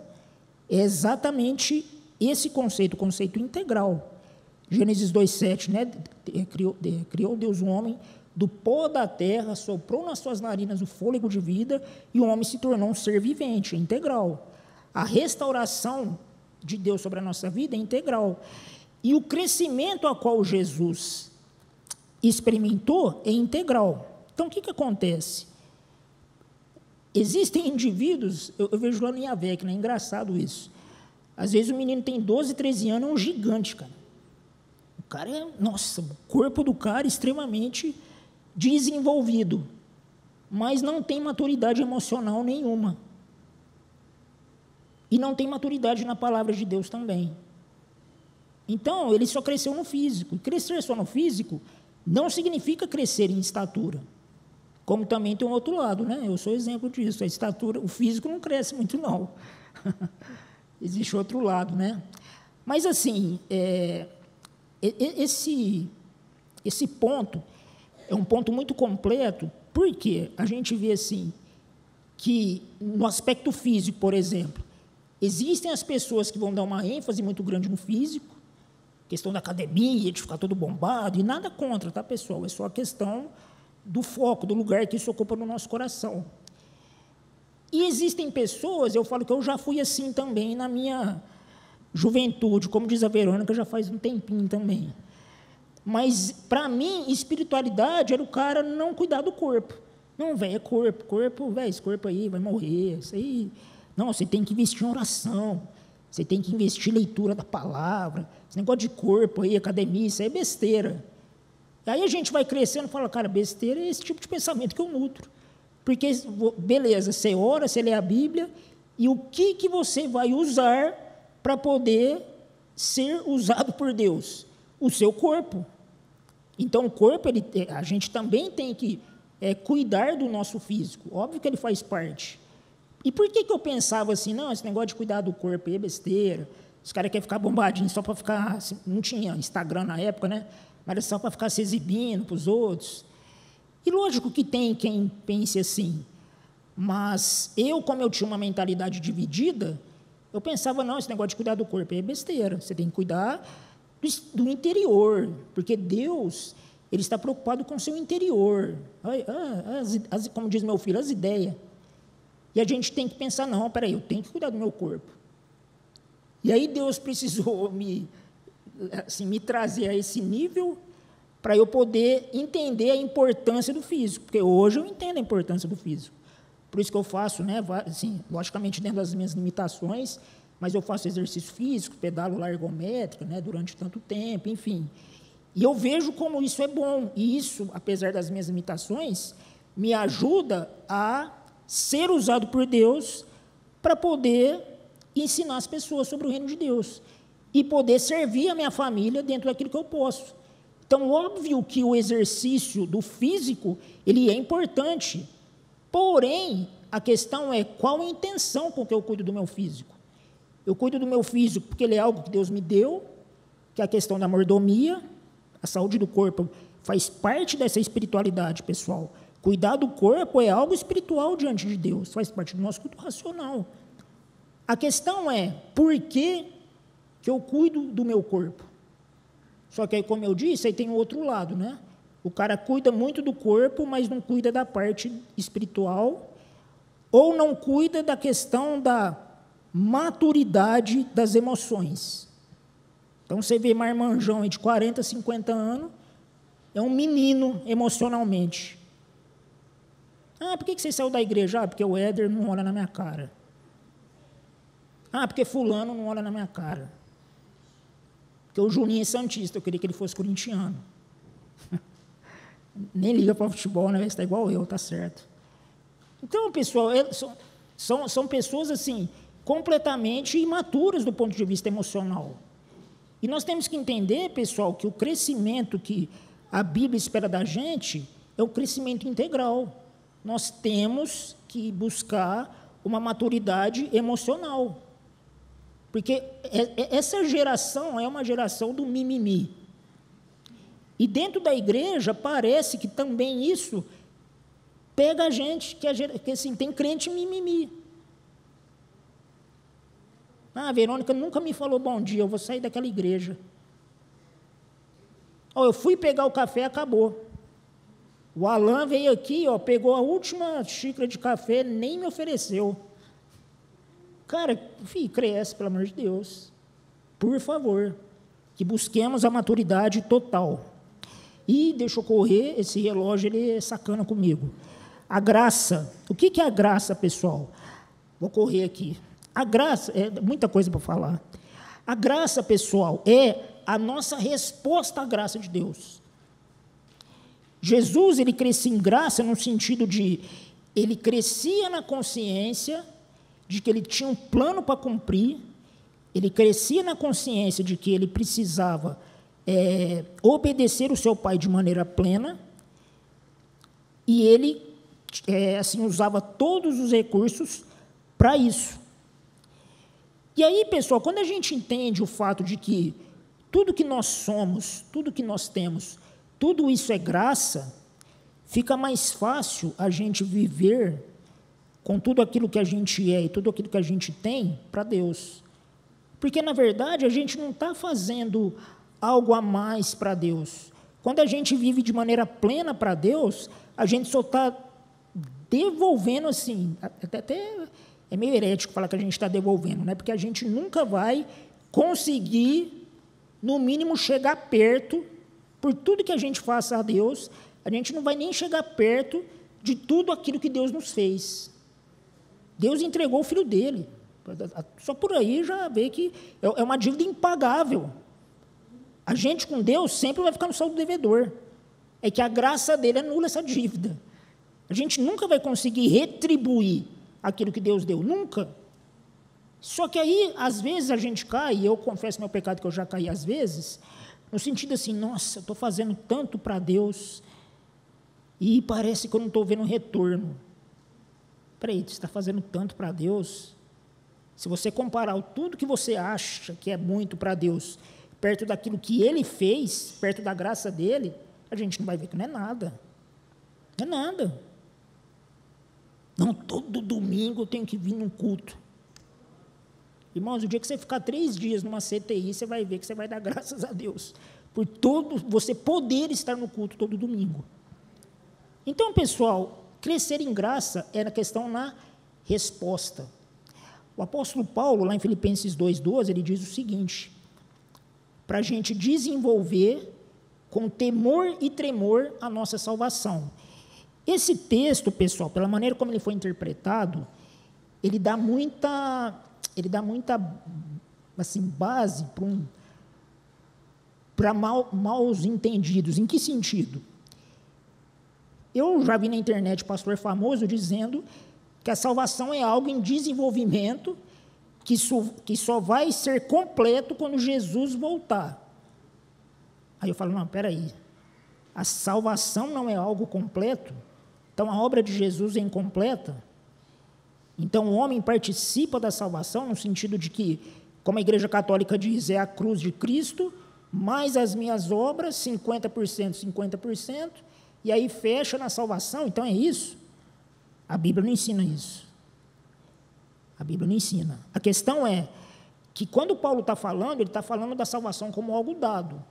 é exatamente esse conceito, o conceito integral. Gênesis 2,7, né? Criou Deus o homem do pó da terra, soprou nas suas narinas o fôlego de vida, e o homem se tornou um ser vivente, integral. A restauração de Deus sobre a nossa vida é integral. E o crescimento a qual Jesus experimentou é integral. Então, o que acontece? Existem indivíduos, eu vejo lá no IAVEC, né? É engraçado isso. Às vezes o menino tem 12, 13 anos, é um gigante, cara. O cara o corpo do cara é extremamente desenvolvido, mas não tem maturidade emocional nenhuma. E não tem maturidade na palavra de Deus também. Então, ele só cresceu no físico. E crescer só no físico não significa crescer em estatura. Como também tem um outro lado, né? Eu sou exemplo disso. A estatura, o físico não cresce muito, não. Existe outro lado, né? Mas, assim, esse ponto é um ponto muito completo, porque a gente vê, assim, que no aspecto físico, por exemplo, existem as pessoas que vão dar uma ênfase muito grande no físico, questão da academia, de ficar todo bombado, e nada contra, tá, pessoal? É só a questão do foco, do lugar que isso ocupa no nosso coração. E existem pessoas, eu falo que eu já fui assim também na minha juventude, como diz a Verônica, já faz um tempinho também. Mas, para mim, espiritualidade era o cara não cuidar do corpo. Não, velho, é corpo, velho, esse corpo aí vai morrer, isso aí... Não, você tem que investir em oração, você tem que investir em leitura da palavra, esse negócio de corpo aí, academia, isso aí é besteira. Aí a gente vai crescendo e fala, cara, besteira é esse tipo de pensamento que eu nutro. Porque, beleza, você ora, você lê a Bíblia, e o que você vai usar para poder ser usado por Deus? O seu corpo. Então, o corpo, a gente também tem que cuidar do nosso físico. Óbvio que ele faz parte. E por que eu pensava assim, não, esse negócio de cuidar do corpo aí é besteira, os caras querem ficar bombadinhos só para ficar, não tinha Instagram na época, né? Mas era só para ficar se exibindo para os outros. E lógico que tem quem pense assim, mas como eu tinha uma mentalidade dividida, eu pensava, não, esse negócio de cuidar do corpo é besteira, você tem que cuidar do interior, porque Deus, ele está preocupado com o seu interior, como diz meu filho, as ideias. E a gente tem que pensar, não, peraí, eu tenho que cuidar do meu corpo. E aí Deus precisou me trazer a esse nível para eu poder entender a importância do físico, porque hoje eu entendo a importância do físico. Por isso que eu faço, né, assim, logicamente dentro das minhas limitações, mas eu faço exercício físico, pedalo lá ergométrica, né, durante tanto tempo, enfim. E eu vejo como isso é bom, e isso, apesar das minhas limitações, me ajuda a ser usado por Deus para poder ensinar as pessoas sobre o reino de Deus e poder servir a minha família dentro daquilo que eu posso. Então, óbvio que o exercício do físico, ele é importante, porém, a questão é qual a intenção com que eu cuido do meu físico. Eu cuido do meu físico porque ele é algo que Deus me deu, que é a questão da mordomia, a saúde do corpo faz parte dessa espiritualidade, pessoal. Cuidar do corpo é algo espiritual diante de Deus, faz parte do nosso culto racional. A questão é, por que eu cuido do meu corpo? Só que aí, como eu disse, aí tem o outro lado, né? O cara cuida muito do corpo, mas não cuida da parte espiritual, ou não cuida da questão da maturidade das emoções. Então, você vê marmanjão de 40, 50 anos, é um menino emocionalmente. Ah, por que você saiu da igreja? Ah, porque o Éder não olha na minha cara. Ah, porque fulano não olha na minha cara. Porque o Juninho é santista, eu queria que ele fosse corintiano. Nem liga para o futebol, né? Está igual eu, tá certo. Então, pessoal, são pessoas assim, completamente imaturas do ponto de vista emocional. E nós temos que entender, pessoal, que o crescimento que a Bíblia espera da gente é o crescimento integral. Nós temos que buscar uma maturidade emocional. Porque essa geração é uma geração do mimimi. E dentro da igreja, parece que também isso pega a gente, que assim, tem crente mimimi. Ah, a Verônica nunca me falou bom dia, eu vou sair daquela igreja. Oh, eu fui pegar o café, acabou. O Alan veio aqui, pegou a última xícara de café, nem me ofereceu. Cara, filho, cresce, pelo amor de Deus. Por favor, que busquemos a maturidade total. E deixa eu correr, esse relógio ele é sacana comigo. A graça, o que é a graça, pessoal? Vou correr aqui. A graça, é muita coisa para falar. A graça, pessoal, é a nossa resposta à graça de Deus. Jesus, ele crescia em graça no sentido de, ele crescia na consciência de que ele tinha um plano para cumprir, ele crescia na consciência de que ele precisava obedecer o seu pai de maneira plena, e ele assim, usava todos os recursos para isso. E aí, pessoal, quando a gente entende o fato de que tudo que nós somos, tudo que nós temos, tudo isso é graça, fica mais fácil a gente viver com tudo aquilo que a gente é e tudo aquilo que a gente tem para Deus. Porque, na verdade, a gente não está fazendo algo a mais para Deus. Quando a gente vive de maneira plena para Deus, a gente só está devolvendo assim, até é meio herético falar que a gente está devolvendo, né? Porque a gente nunca vai conseguir, no mínimo, chegar perto, por tudo que a gente faça a Deus, a gente não vai nem chegar perto de tudo aquilo que Deus nos fez. Deus entregou o Filho dele. Só por aí já vê que é uma dívida impagável. A gente com Deus sempre vai ficar no saldo devedor. É que a graça dele anula essa dívida. A gente nunca vai conseguir retribuir aquilo que Deus deu, nunca. Só que aí, às vezes, a gente cai, e eu confesso meu pecado que eu já caí às vezes, no sentido assim, nossa, eu estou fazendo tanto para Deus, e parece que eu não estou vendo retorno. Peraí, você está fazendo tanto para Deus? Se você comparar tudo que você acha que é muito para Deus, perto daquilo que Ele fez, perto da graça dEle, a gente não vai ver que não é nada. Não é nada. Não, todo domingo eu tenho que vir num culto. Irmãos, o dia que você ficar 3 dias numa CTI, você vai ver que você vai dar graças a Deus por você poder estar no culto todo domingo. Então, pessoal, crescer em graça é a questão na resposta. O apóstolo Paulo, lá em Filipenses 2,12, ele diz o seguinte, para a gente desenvolver com temor e tremor a nossa salvação. Esse texto, pessoal, pela maneira como ele foi interpretado, ele dá muita assim, base para maus entendidos. Em que sentido? Eu já vi na internet pastor famoso dizendo que a salvação é algo em desenvolvimento, que só vai ser completo quando Jesus voltar. Aí eu falo, não, espera aí, a salvação não é algo completo? Então a obra de Jesus é incompleta? Então, o homem participa da salvação no sentido de que, como a Igreja Católica diz, é a cruz de Cristo, mais as minhas obras, 50%, 50%, e aí fecha na salvação. Então, é isso? A Bíblia não ensina isso. A Bíblia não ensina. A questão é que, quando Paulo está falando, ele está falando da salvação como algo dado.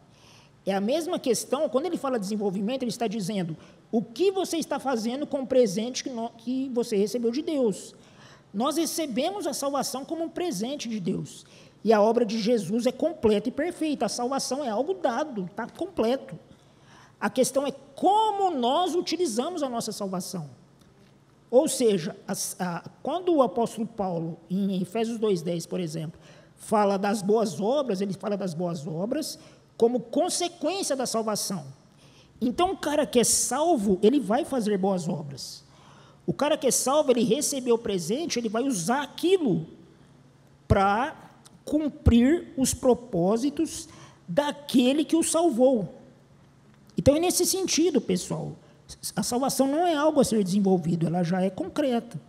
É a mesma questão, quando ele fala de desenvolvimento, ele está dizendo o que você está fazendo com o presente que você recebeu de Deus. Nós recebemos a salvação como um presente de Deus. E a obra de Jesus é completa e perfeita. A salvação é algo dado, está completo. A questão é como nós utilizamos a nossa salvação. Ou seja, quando o apóstolo Paulo, em Efésios 2,10, por exemplo, fala das boas obras, ele fala das boas obras como consequência da salvação. Então, o cara que é salvo, ele vai fazer boas obras. O cara que é salvo, ele recebeu o presente, ele vai usar aquilo para cumprir os propósitos daquele que o salvou. Então, é nesse sentido, pessoal, a salvação não é algo a ser desenvolvido, ela já é concreta,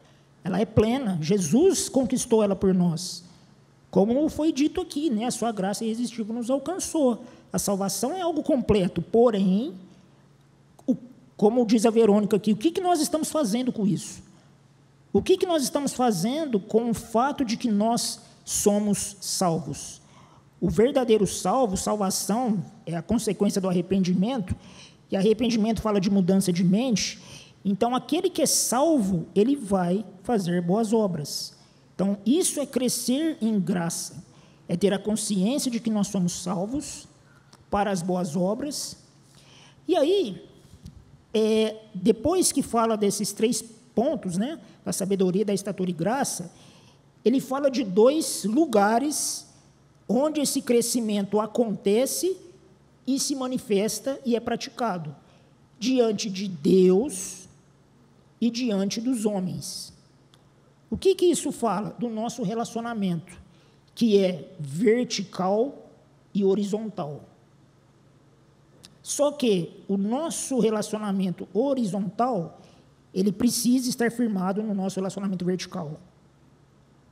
ela é plena. Jesus conquistou ela por nós. Como foi dito aqui, né? A sua graça irresistível nos alcançou. A salvação é algo completo, porém, como diz a Verônica aqui, o que nós estamos fazendo com isso? O que nós estamos fazendo com o fato de que nós somos salvos? O verdadeiro salvação é a consequência do arrependimento, e arrependimento fala de mudança de mente. Então, aquele que é salvo, ele vai fazer boas obras. Então, isso é crescer em graça, é ter a consciência de que nós somos salvos para as boas obras. E aí, depois que fala desses 3 pontos, né, da sabedoria, da estatura e graça, ele fala de 2 lugares onde esse crescimento acontece e se manifesta e é praticado, diante de Deus e diante dos homens. O que isso fala? Do nosso relacionamento, que é vertical e horizontal. Só que o nosso relacionamento horizontal, ele precisa estar firmado no nosso relacionamento vertical.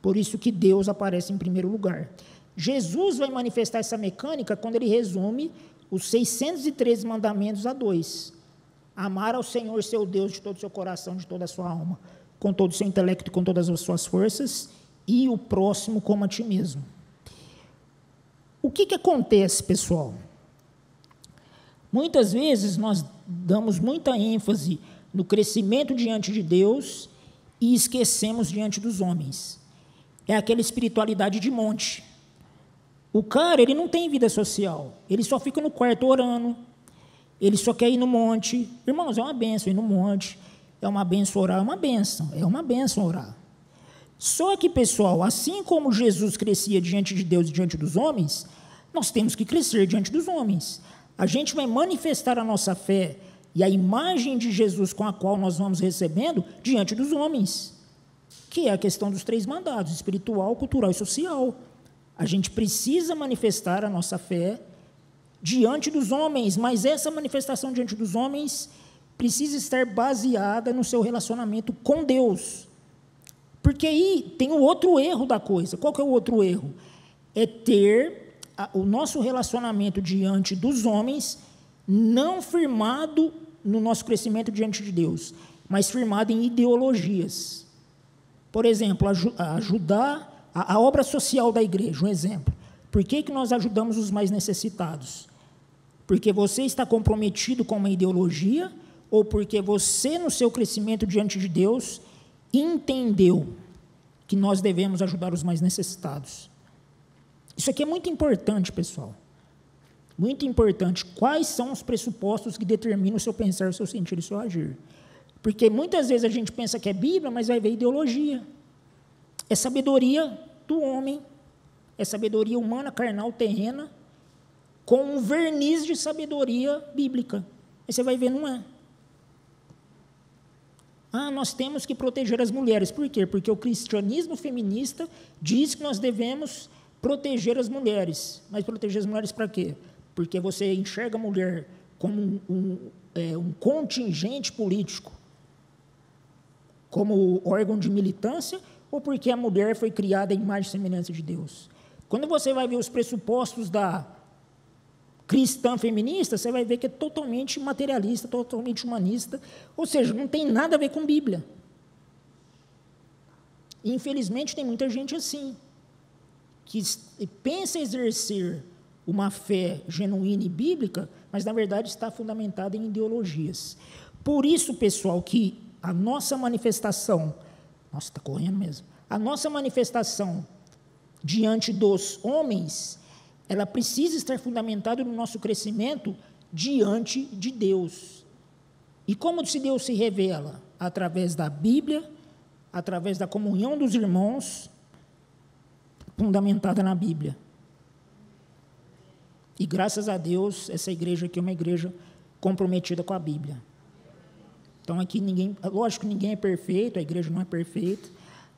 Por isso que Deus aparece em primeiro lugar. Jesus vai manifestar essa mecânica quando ele resume os 613 mandamentos a 2. Amar ao Senhor, seu Deus, de todo o seu coração, de toda a sua alma, com todo o seu intelecto e com todas as suas forças, e o próximo como a ti mesmo. O que acontece, pessoal? Muitas vezes nós damos muita ênfase no crescimento diante de Deus e esquecemos diante dos homens. É aquela espiritualidade de monte. O cara, ele não tem vida social, ele só fica no quarto orando, ele só quer ir no monte. Irmãos, é uma bênção ir no monte, é uma bênção orar, é uma bênção orar. Só que, pessoal, assim como Jesus crescia diante de Deus e diante dos homens, nós temos que crescer diante dos homens. A gente vai manifestar a nossa fé e a imagem de Jesus com a qual nós vamos recebendo diante dos homens, que é a questão dos 3 mandados, espiritual, cultural e social. A gente precisa manifestar a nossa fé diante dos homens, mas essa manifestação diante dos homens precisa estar baseada no seu relacionamento com Deus. Porque aí tem o outro erro da coisa. Qual que é o outro erro? É ter o nosso relacionamento diante dos homens não firmado no nosso crescimento diante de Deus, mas firmado em ideologias. Por exemplo, ajudar a obra social da igreja, um exemplo. Por que nós ajudamos os mais necessitados? Porque você está comprometido com uma ideologia ou porque você, no seu crescimento diante de Deus, entendeu que nós devemos ajudar os mais necessitados? Isso aqui é muito importante, pessoal. Muito importante. Quais são os pressupostos que determinam o seu pensar, o seu sentir e o seu agir? Porque muitas vezes a gente pensa que é Bíblia, mas vai ver ideologia. É sabedoria do homem, é sabedoria humana, carnal, terrena, com um verniz de sabedoria bíblica. Aí você vai ver, não é. Nós temos que proteger as mulheres. Por quê? Porque o cristianismo feminista diz que nós devemos proteger as mulheres. Mas proteger as mulheres para quê? Porque você enxerga a mulher como um contingente político, como órgão de militância, ou porque a mulher foi criada à imagem e semelhança de Deus. Quando você vai ver os pressupostos da cristã feminista, você vai ver que é totalmente materialista, totalmente humanista, ou seja, não tem nada a ver com Bíblia. E, infelizmente, tem muita gente assim, que pensa exercer uma fé genuína e bíblica, mas, na verdade, está fundamentada em ideologias. Por isso, pessoal, que a nossa manifestação, nossa, está correndo mesmo, a nossa manifestação diante dos homens, ela precisa estar fundamentada no nosso crescimento diante de Deus. E como se Deus se revela? Através da Bíblia, através da comunhão dos irmãos, fundamentada na Bíblia. E graças a Deus, essa igreja aqui é uma igreja comprometida com a Bíblia. Então aqui lógico que ninguém é perfeito, a igreja não é perfeita,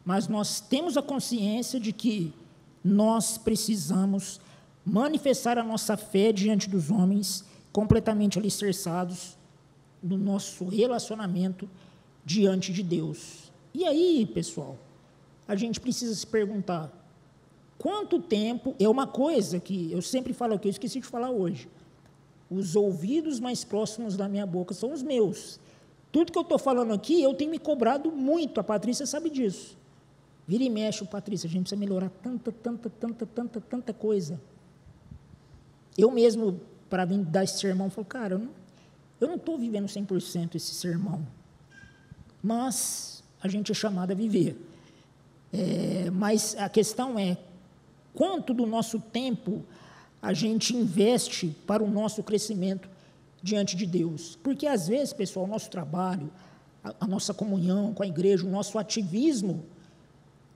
mas nós temos a consciência de que nós precisamos manifestar a nossa fé diante dos homens, completamente alicerçados no nosso relacionamento diante de Deus. E aí, pessoal, a gente precisa se perguntar, quanto tempo, é uma coisa que eu sempre falo aqui, eu esqueci de falar hoje, os ouvidos mais próximos da minha boca são os meus. Tudo que eu estou falando aqui, eu tenho me cobrado muito, a Patrícia sabe disso. Vira e mexe, Patrícia, a gente precisa melhorar tanta coisa. Eu mesmo, para vir dar esse sermão, falo, cara, eu não estou vivendo 100% esse sermão, mas a gente é chamado a viver. Mas a questão é, quanto do nosso tempo a gente investe para o nosso crescimento diante de Deus? Porque, às vezes, pessoal, o nosso trabalho, a nossa comunhão com a igreja, o nosso ativismo,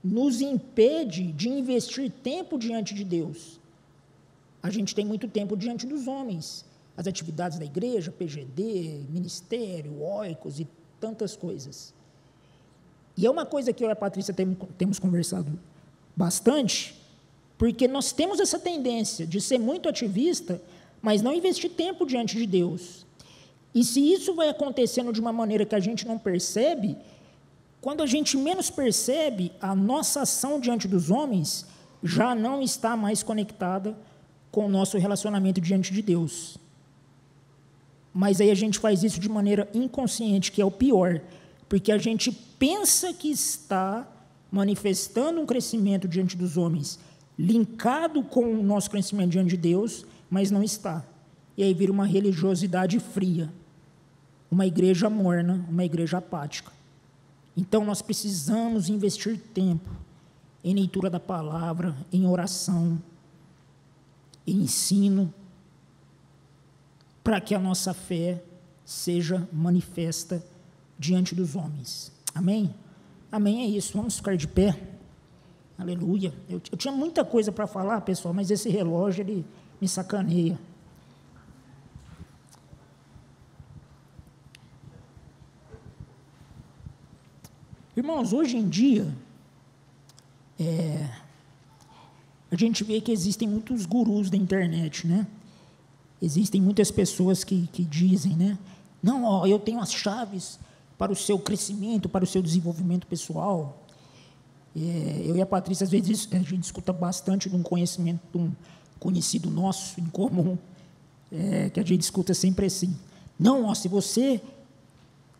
nos impede de investir tempo diante de Deus. A gente tem muito tempo diante dos homens, as atividades da igreja, PGD, ministério, oicos e tantas coisas. E é uma coisa que eu e a Patrícia temos conversado bastante, porque nós temos essa tendência de ser muito ativista, mas não investir tempo diante de Deus. E se isso vai acontecendo de uma maneira que a gente não percebe, quando a gente menos percebe, a nossa ação diante dos homens já não está mais conectada com o nosso relacionamento diante de Deus. Mas aí a gente faz isso de maneira inconsciente, que é o pior, porque a gente pensa que está manifestando um crescimento diante dos homens, linkado com o nosso crescimento diante de Deus, mas não está. E aí vira uma religiosidade fria, uma igreja morna, uma igreja apática. Então, nós precisamos investir tempo em leitura da palavra, em oração, em ensino, para que a nossa fé seja manifesta diante dos homens. Amém? Amém, é isso. Vamos ficar de pé. Aleluia. Eu tinha muita coisa para falar, pessoal, mas esse relógio, ele me sacaneia. Irmãos, hoje em dia, a gente vê que existem muitos gurus da internet, né? Existem muitas pessoas que dizem, né? Não, ó, eu tenho as chaves para o seu crescimento, para o seu desenvolvimento pessoal. Eu e a Patrícia, às vezes, a gente escuta bastante de um conhecimento de um conhecido nosso, em comum, que a gente escuta sempre assim. Não, ó, se você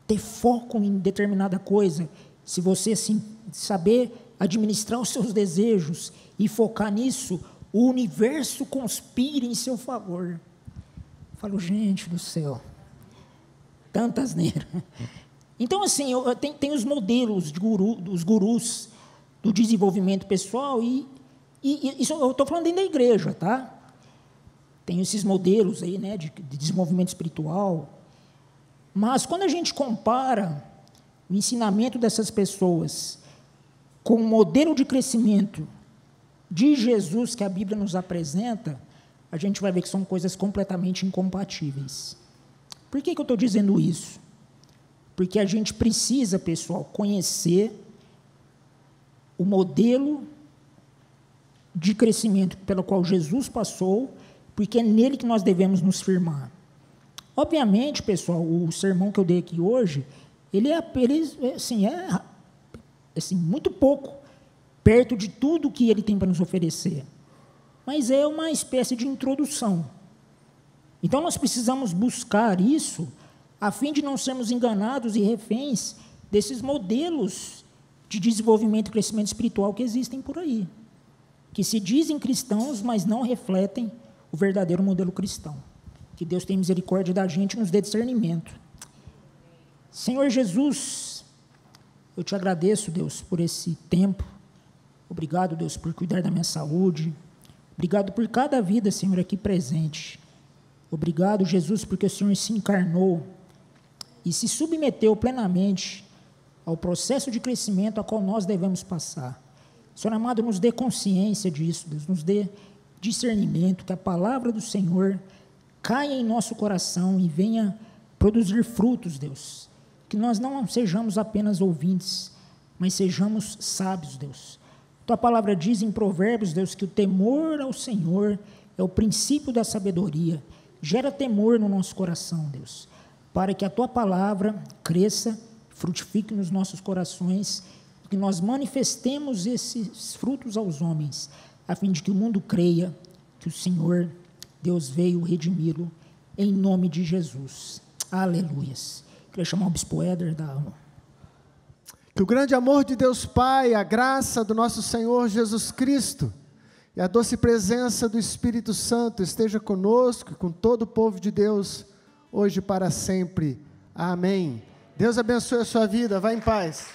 ter foco em determinada coisa, se você assim, saber administrar os seus desejos e focar nisso, o universo conspira em seu favor. Eu falo, gente do céu, tanta asneira. Então, assim, tem os modelos dos gurus do desenvolvimento pessoal e isso eu estou falando dentro da igreja, tá? Tem esses modelos aí, né, de desenvolvimento espiritual. Mas, quando a gente compara o ensinamento dessas pessoas com o modelo de crescimento de Jesus que a Bíblia nos apresenta, a gente vai ver que são coisas completamente incompatíveis. Por que eu estou dizendo isso? Porque a gente precisa, pessoal, conhecer o modelo de crescimento pelo qual Jesus passou, porque é nele que nós devemos nos firmar. Obviamente, pessoal, o sermão que eu dei aqui hoje, ele é muito pouco perto de tudo que ele tem para nos oferecer. Mas é uma espécie de introdução. Então, nós precisamos buscar isso a fim de não sermos enganados e reféns desses modelos de desenvolvimento e crescimento espiritual que existem por aí, que se dizem cristãos, mas não refletem o verdadeiro modelo cristão. Que Deus tenha misericórdia da gente e nos dê discernimento. Senhor Jesus, eu te agradeço, Deus, por esse tempo. Obrigado, Deus, por cuidar da minha saúde. Obrigado por cada vida, Senhor, aqui presente. Obrigado, Jesus, porque o Senhor se encarnou e se submeteu plenamente ao processo de crescimento a qual nós devemos passar. Senhor amado, nos dê consciência disso, Deus, nos dê discernimento, que a palavra do Senhor caia em nosso coração e venha produzir frutos, Deus. Que nós não sejamos apenas ouvintes, mas sejamos sábios, Deus. Tua palavra diz em Provérbios, Deus, que o temor ao Senhor é o princípio da sabedoria. Gera temor no nosso coração, Deus, para que a Tua palavra cresça, frutifique nos nossos corações, que nós manifestemos esses frutos aos homens, a fim de que o mundo creia que o Senhor, Deus, veio redimi-lo, em nome de Jesus. Aleluias. Queria chamar o Bispo Éder da aula. Que o grande amor de Deus Pai, a graça do nosso Senhor Jesus Cristo e a doce presença do Espírito Santo esteja conosco e com todo o povo de Deus, hoje e para sempre. Amém. Deus abençoe a sua vida. Vá em paz.